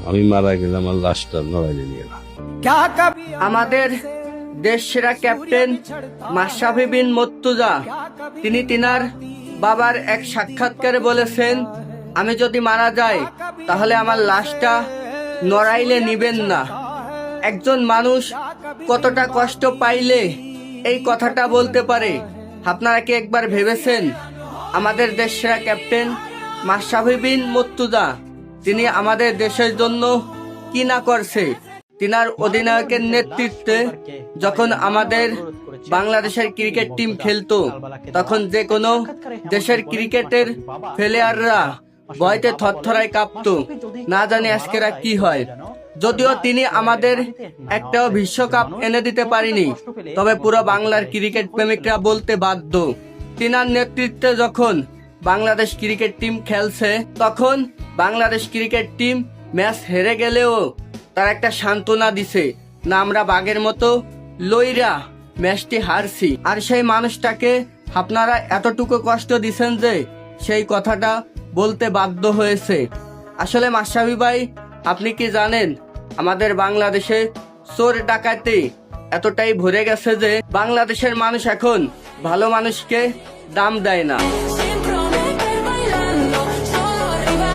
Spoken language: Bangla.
আমি মারা গেলে আমার লাশটা নড়াইলে নিয়ে না। আমাদের দেশ সেরা ক্যাপ্টেন মাশরাফি বিন মুর্তজা তিনি তিনার বাবার এক সাক্ষাৎকারে বলেছেন, আমি যদি মারা যাই তাহলে আমার লাশটা নড়াইলে নিবেন না। একজন মানুষ কতটা কষ্ট পাইলে এই কথাটা বলতে পারে, আপনারা কি একবার ভেবেছেন? আমাদের দেশ সেরা ক্যাপ্টেন মাশরাফি বিন মুর্তজা তিনি আমাদের দেশের জন্য কি না করছে। তিনার অধিনায়কের নেতৃত্বে যখন আমাদের বাংলাদেশের ক্রিকেট টিম খেলতো, তখন যে কোনো দেশের ক্রিকেটের প্লেয়াররা ভয়তে থরথরায় কাঁপতো, না জানি আজকেরা কি হয়। যদিও তিনি আমাদের একটাও বিশ্বকাপ এনে দিতে পারিনি, তবে পুরো বাংলার ক্রিকেট প্রেমিকরা বলতে বাধ্য, তিনার নেতৃত্বে যখন বাংলাদেশ ক্রিকেট টিম খেলছে, তখন বাংলাদেশ ক্রিকেট টিম ম্যাচ হেরে গেলেও তার একটা সান্ত্বনা দিছে, না আমরা বাঘের মতো লইরা ম্যাচটি হারছি। আর সেই মানুষটাকে আপনারা এতটুকু কষ্ট দিছেন যে সেই কথাটা বলতে বাধ্য হয়েছে। আসলে মাশরাফি ভাই, আপনি কি জানেন আমাদের বাংলাদেশে চোর ডাকাতি এতটাই ভরে গেছে যে বাংলাদেশের মানুষ এখন ভালো মানুষকে দাম দেয় না।